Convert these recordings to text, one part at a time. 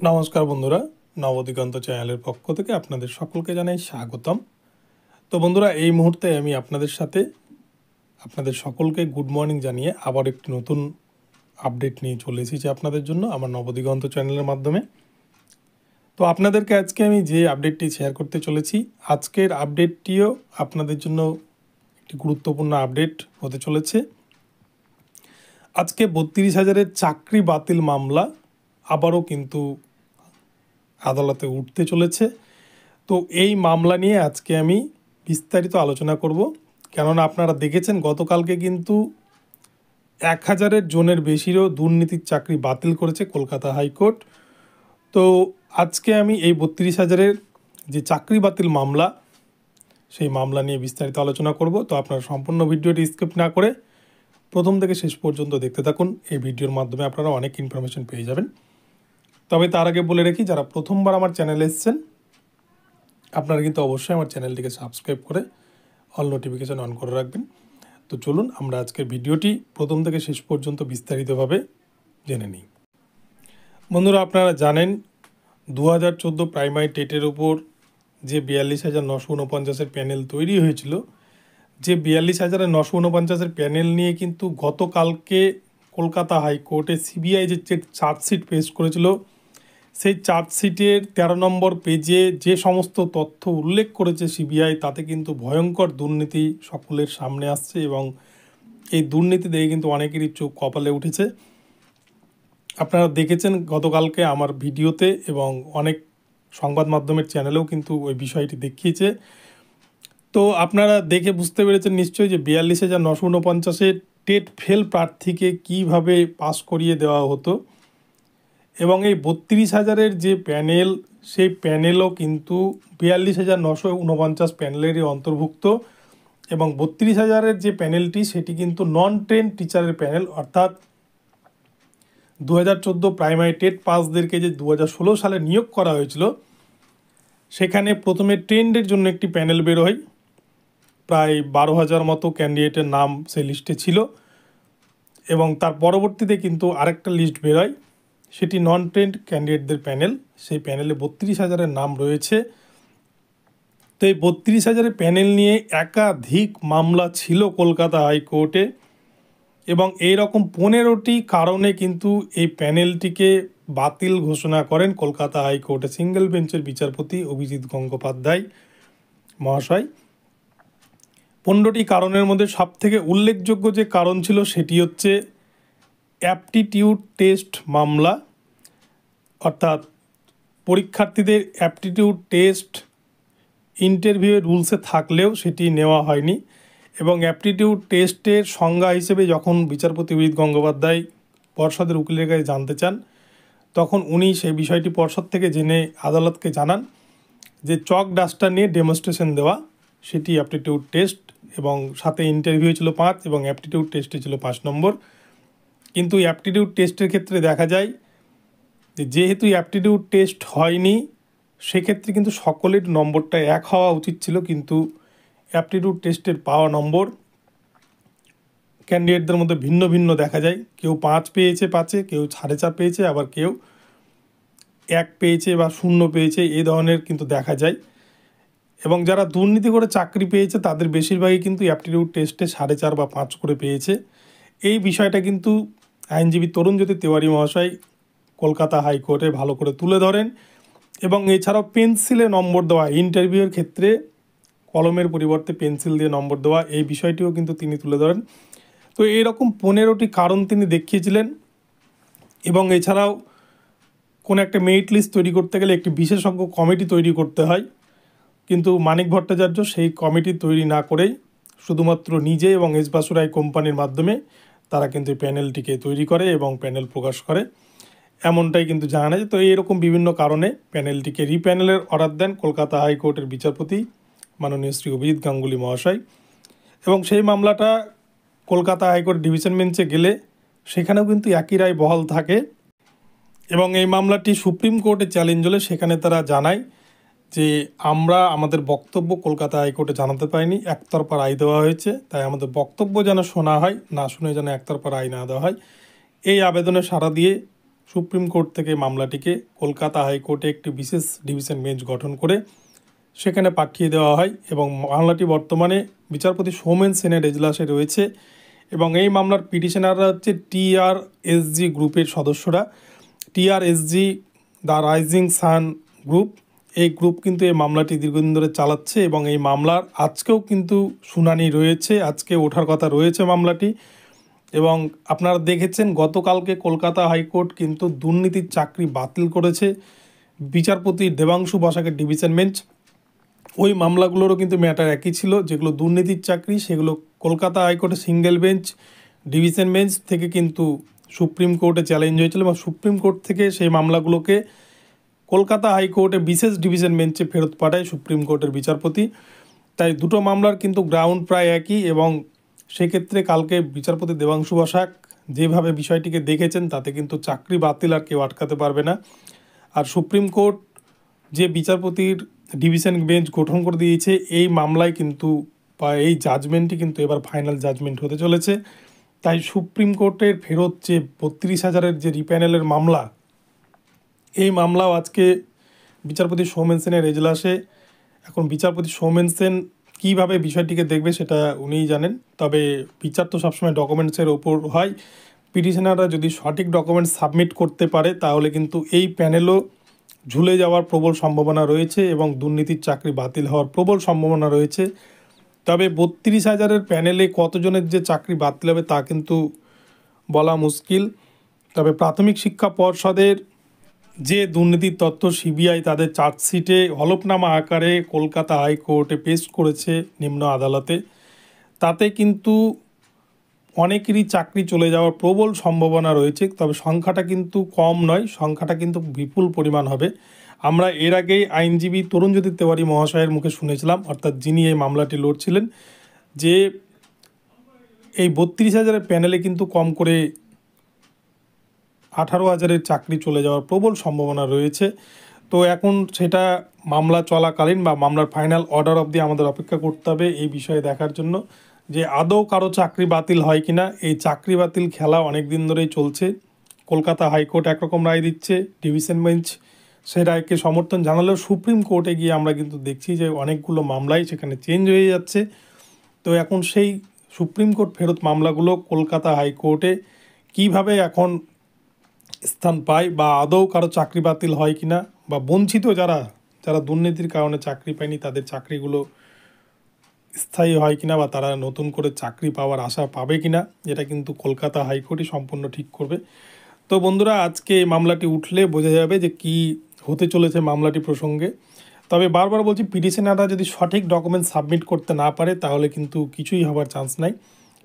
নমস্কার বন্ধুরা, নবদিগন্ত চ্যানেলের পক্ষ থেকে আপনাদের সকলকে জানাই স্বাগতম। তো বন্ধুরা, এই মুহূর্তে আমি আপনাদের সাথে আপনাদের সকলকে গুড মর্নিং জানিয়ে আবার একটি নতুন আপডেট নিয়ে চলে এসেছি আপনাদের জন্য আমার নবদিগন্ত চ্যানেলের মাধ্যমে। তো আপনাদেরকে আজকে আমি যে আপডেটটি শেয়ার করতে চলেছি, আজকের আপডেটটিও আপনাদের জন্য একটি গুরুত্বপূর্ণ আপডেট হতে চলেছে। আজকে 32,000-এর চাকরি বাতিল মামলা আবারও কিন্তু আদালতে উঠতে চলেছে। তো এই মামলা নিয়ে আজকে আমি বিস্তারিত আলোচনা করব, কেননা আপনারা দেখেছেন গতকালকে কিন্তু 1,000-এর জনের বেশিরও দুর্নীতির চাকরি বাতিল করেছে কলকাতা হাইকোর্ট। তো আজকে আমি এই 32,000-এর যে চাকরি বাতিল মামলা, সেই মামলা নিয়ে বিস্তারিত আলোচনা করব। তো আপনারা সম্পূর্ণ ভিডিওটি স্কিপ না করে প্রথম থেকে শেষ পর্যন্ত দেখতে থাকুন। এই ভিডিওর মাধ্যমে আপনারা অনেক ইনফরমেশন পেয়ে যাবেন। তবে তার আগে বলে রাখি, যারা প্রথমবার আমার চ্যানেলে এসেছেন আপনারা কিন্তু অবশ্যই আমার চ্যানেলটিকে সাবস্ক্রাইব করে অল নোটিফিকেশান অন করে রাখবেন। তো চলুন আমরা আজকের ভিডিওটি প্রথম থেকে শেষ পর্যন্ত বিস্তারিতভাবে জেনে নিই। বন্ধুরা, আপনারা জানেন 2014 প্রাইমারি টেটের উপর যে 42,949-এর প্যানেল তৈরি হয়েছিল, যে 42,949-এর প্যানেল নিয়ে কিন্তু গতকালকে কলকাতা হাইকোর্টে সিবিআই যে চার্জশিট পেশ করেছিল, সেই চার্জশিটের 13 নম্বর পেজে যে সমস্ত তথ্য উল্লেখ করেছে সিবিআই, তাতে কিন্তু ভয়ঙ্কর দুর্নীতি সকলের সামনে আসছে এবং এই দুর্নীতি দেখে কিন্তু অনেকেরই চোখ কপালে উঠেছে। আপনারা দেখেছেন গতকালকে আমার ভিডিওতে এবং অনেক সংবাদ মাধ্যমের চ্যানেলেও কিন্তু ওই বিষয়টি দেখিয়েছে। তো আপনারা দেখে বুঝতে পেরেছেন নিশ্চয়ই যে 42,949-এর টেট ফেল প্রার্থীকে কীভাবে পাস করিয়ে দেওয়া হতো, এবং এই 32,000-এর যে প্যানেল, সেই প্যানেলও কিন্তু 42,949 প্যানেলেরই অন্তর্ভুক্ত। এবং 32,000-এর যে প্যানেলটি সেটি কিন্তু নন ট্রেন্ড টিচারের প্যানেল, অর্থাৎ 2014 প্রাইমারি টেট পাসদেরকে যে 2016 সালে নিয়োগ করা হয়েছিল, সেখানে প্রথমে ট্রেন্ডের জন্য একটি প্যানেল বেরোয়, প্রায় 12,000 মতো ক্যান্ডিডেটের নাম সেই লিস্টে ছিল, এবং তার পরবর্তীতে কিন্তু আরেকটা লিস্ট বেরোয়, সেটি নন ট্রেন্ড ক্যান্ডিডেটদের প্যানেল। সেই প্যানেলে 32,000-এর নাম রয়েছে। তো এই 32,000-এর প্যানেল নিয়ে একাধিক মামলা ছিল কলকাতা হাইকোর্টে, এবং এই রকম 15টি কারণে কিন্তু এই প্যানেলটিকে বাতিল ঘোষণা করেন কলকাতা হাইকোর্টে সিঙ্গেল বেঞ্চের বিচারপতি অভিজিৎ গঙ্গোপাধ্যায় মহাশয়। 15টি কারণের মধ্যে সবথেকে উল্লেখযোগ্য যে কারণ ছিল সেটি হচ্ছে অ্যাপটিটিউড টেস্ট মামলা, অর্থাৎ পরীক্ষার্থীদের অ্যাপটিটিউড টেস্ট ইন্টারভিউয়ের রুলসে থাকলেও সেটি নেওয়া হয়নি। এবং অ্যাপটিটিউড টেস্টের সংজ্ঞা হিসেবে যখন বিচারপতি অভিজিৎ গঙ্গোপাধ্যায় পর্ষদের উকিলের কাছে জানতে চান, তখন উনি সেই বিষয়টি পর্ষদ থেকে জেনে আদালতকে জানান যে চক ডাস্টার নিয়ে ডেমনস্ট্রেশন দেওয়া সেটি অ্যাপটিটিউড টেস্ট, এবং সাথে ইন্টারভিউ ছিল 5 এবং অ্যাপটিটিউড টেস্টে ছিল 5 নম্বর। কিন্তু অ্যাপটিটিউড টেস্টের ক্ষেত্রে দেখা যায় যে যেহেতু অ্যাপটিটিউড টেস্ট হয়নি, সেক্ষেত্রে কিন্তু সকলের নম্বরটা এক হওয়া উচিত ছিল, কিন্তু অ্যাপটিটিউড টেস্টের পাওয়া নম্বর ক্যান্ডিডেটদের মধ্যে ভিন্ন ভিন্ন দেখা যায়। কেউ 5 পেয়েছে 5-এ, কেউ 4.5 পেয়েছে, আবার কেউ 1 পেয়েছে বা 0 পেয়েছে, এই ধরনের কিন্তু দেখা যায়। এবং যারা দুর্নীতি করে চাকরি পেয়েছে তাদের বেশিরভাগই কিন্তু অ্যাপটিটিউড টেস্টে 4.5 বা 5 করে পেয়েছে। এই বিষয়টা কিন্তু আইনজীবী তরুণজ্যোতি তেওয়ারি মহাশয় কলকাতা হাইকোর্টে ভালো করে তুলে ধরেন। এবং এছাড়াও পেন্সিলে নম্বর দেওয়া, ইন্টারভিউয়ের ক্ষেত্রে কলমের পরিবর্তে পেন্সিল দিয়ে নম্বর দেওয়া, এই বিষয়টিও কিন্তু তিনি তুলে ধরেন। তো এইরকম 15টি কারণ তিনি দেখিয়েছিলেন। এবং এছাড়াও কোনো একটা মেরিট লিস্ট তৈরি করতে গেলে একটি বিশেষজ্ঞ কমিটি তৈরি করতে হয়, কিন্তু মানিক ভট্টাচার্য সেই কমিটি তৈরি না করেই শুধুমাত্র নিজে এবং এস বাসুরাই কোম্পানির মাধ্যমে তারা কিন্তু প্যানেলটিকে তৈরি করে এবং প্যানেল প্রকাশ করে, এমনটাই কিন্তু জানা যায়। তো এইরকম বিভিন্ন কারণে প্যানেলটিকে রিপ্যানেলের অর্ডার দেন কলকাতা হাইকোর্টের বিচারপতি মাননীয় শ্রী অভিজিৎ গাঙ্গুলি মহাশয়। এবং সেই মামলাটা কলকাতা হাইকোর্ট ডিভিশন বেঞ্চে গেলে সেখানেও কিন্তু একই রায় বহাল থাকে। এবং এই মামলাটি সুপ্রিম কোর্টে চ্যালেঞ্জ হলে সেখানে তারা জানায় যে আমরা আমাদের বক্তব্য কলকাতা হাইকোর্টে জানাতে পারিনি, একতরফা রায় দেওয়া হয়েছে, তাই আমাদের বক্তব্য যেন শোনা হয়, না শুনে যেন একতরফা রায় না দেওয়া হয়। এই আবেদনে সাড়া দিয়ে সুপ্রিম কোর্ট থেকে মামলাটিকে কলকাতা হাইকোর্টে একটি বিশেষ ডিভিশন বেঞ্চ গঠন করে সেখানে পাঠিয়ে দেওয়া হয় এবং মামলাটি বর্তমানে বিচারপতি সৌমেন সেনের এজলাসে রয়েছে এবং এই মামলার পিটিশনাররা হচ্ছে টিআরএসজি গ্রুপের সদস্যরা। টিআরএসজি দ্য রাইজিং সান গ্রুপ, এই গ্রুপ কিন্তু এই মামলাটি দীর্ঘদিন ধরে চালাচ্ছে এবং এই মামলার আজকেও কিন্তু শুনানি রয়েছে, আজকে ওঠার কথা রয়েছে মামলাটি। এবং আপনারা দেখেছেন গতকালকে কলকাতা হাইকোর্ট কিন্তু দুর্নীতির চাকরি বাতিল করেছে বিচারপতি দেবাংশু বসাকের ডিভিশন বেঞ্চ। ওই মামলাগুলোরও কিন্তু ম্যাটার একই ছিল, যেগুলো দুর্নীতির চাকরি সেগুলো কলকাতা হাইকোর্টে সিঙ্গেল বেঞ্চ ডিভিশন বেঞ্চ থেকে কিন্তু সুপ্রিম কোর্টে চ্যালেঞ্জ হয়েছিল এবং সুপ্রিম কোর্ট থেকে সেই মামলাগুলোকে কলকাতা হাইকোর্টে বিশেষ ডিভিশন বেঞ্চে ফেরত পাঠায় সুপ্রিম কোর্টের বিচারপতি। তাই দুটো মামলার কিন্তু গ্রাউন্ড প্রায় একই এবং সেক্ষেত্রে কালকে বিচারপতি দেবাংশু বসাক যেভাবে বিষয়টিকে দেখেছেন তাতে কিন্তু চাকরি বাতিল আর কেউ আটকাতে পারবে না। আর সুপ্রিম কোর্ট যে বিচারপতির ডিভিশন বেঞ্চ গঠন করে দিয়েছে এই মামলায় কিন্তু বা এই জাজমেন্টটি কিন্তু এবার ফাইনাল জাজমেন্ট হতে চলেছে। তাই সুপ্রিম কোর্টের ফেরত যে 32,000-এর যে রিপ্যানেলের মামলা, এই মামলাও আজকে বিচারপতি সৌমেন সেনের এজলাসে। এখন বিচারপতি সৌমেন সেন কীভাবে বিষয়টিকে দেখবে সেটা উনিই জানেন, তবে বিচার তো সবসময় ডকুমেন্টসের ওপর হয়। পিটিশনাররা যদি সঠিক ডকুমেন্টস সাবমিট করতে পারে তাহলে কিন্তু এই প্যানেলও ঝুলে যাওয়ার প্রবল সম্ভাবনা রয়েছে এবং দুর্নীতির চাকরি বাতিল হওয়ার প্রবল সম্ভাবনা রয়েছে। তবে 32,000-এর প্যানেলে কতজনের যে চাকরি বাতিল হবে তা কিন্তু বলা মুশকিল। তবে প্রাথমিক শিক্ষা পর্ষদের যে দুর্নীতির তথ্য সিবিআই তাদের চার্জশিটে হলফনামা আকারে কলকাতা হাইকোর্টে পেশ করেছে নিম্ন আদালতে, তাতে কিন্তু অনেকেরই চাকরি চলে যাওয়ার প্রবল সম্ভাবনা রয়েছে। তবে সংখ্যাটা কিন্তু কম নয়, সংখ্যাটা কিন্তু বিপুল পরিমাণ হবে। আমরা এর আগেই আইনজীবী তরুণজ্যোতি তেওয়ারি মহাশয়ের মুখে শুনেছিলাম, অর্থাৎ যিনি এই মামলাটি লড়ছিলেন, যে এই 32,000-এর প্যানেলে কিন্তু কম করে 18,000-এর চাকরি চলে যাওয়ার প্রবল সম্ভাবনা রয়েছে। তো এখন সেটা মামলা চলাকালীন বা মামলার ফাইনাল অর্ডার অবধি আমাদের অপেক্ষা করতে হবে এই বিষয়ে দেখার জন্য যে আদৌ কারো চাকরি বাতিল হয় কিনা। এই চাকরি বাতিল খেলা অনেক দিন ধরেই চলছে। কলকাতা হাইকোর্ট একরকম রায় দিচ্ছে, ডিভিশন বেঞ্চ সেই রায়কে সমর্থন জানালেও সুপ্রিম কোর্টে গিয়ে আমরা কিন্তু দেখছি যে অনেকগুলো মামলাই সেখানে চেঞ্জ হয়ে যাচ্ছে। তো এখন সেই সুপ্রিম কোর্ট ফেরত মামলাগুলো কলকাতা হাইকোর্টে কিভাবে এখন স্থান পায় বা আদৌ কারো চাকরি বাতিল হয় কিনা বা বঞ্চিত যারা দুর্নীতির কারণে চাকরি পায়নি তাদের চাকরিগুলো স্থায়ী হয় কিনা বা তারা নতুন করে চাকরি পাওয়ার আশা পাবে কিনা, এটা কিন্তু কলকাতা হাইকোর্টই সম্পূর্ণ ঠিক করবে। তো বন্ধুরা, আজকে এই মামলাটি উঠলে বোঝা যাবে যে কি হতে চলেছে মামলাটি প্রসঙ্গে। তবে বারবার বলছি, পিটিশনাররা যদি সঠিক ডকুমেন্ট সাবমিট করতে না পারে তাহলে কিন্তু কিছুই হবার চান্স নাই।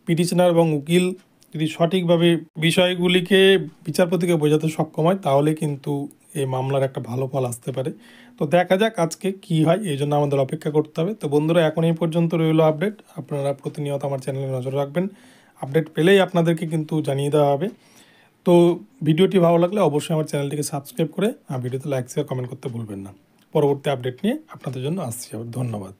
পিটিশনার এবং উকিল যদি সঠিকভাবে বিষয়গুলিকে বিচারপতিকে বোঝাতে সক্ষম হয় তাহলে কিন্তু এই মামলার একটা ভালো ফল আসতে পারে। তো দেখা যাক আজকে কি হয়, এই জন্য আমাদের অপেক্ষা করতে হবে। তো বন্ধুরা, এখন এই পর্যন্ত রইল আপডেট। আপনারা প্রতিনিয়ত আমার চ্যানেলে নজর রাখবেন, আপডেট পেলেই আপনাদেরকে কিন্তু জানিয়ে দেওয়া হবে। তো ভিডিওটি ভালো লাগলে অবশ্যই আমার চ্যানেলটিকে সাবস্ক্রাইব করে ভিডিওতে লাইক শেয়ার কমেন্ট করতে ভুলবেন না। পরবর্তী আপডেট নিয়ে আপনাদের জন্য আসছি। ধন্যবাদ।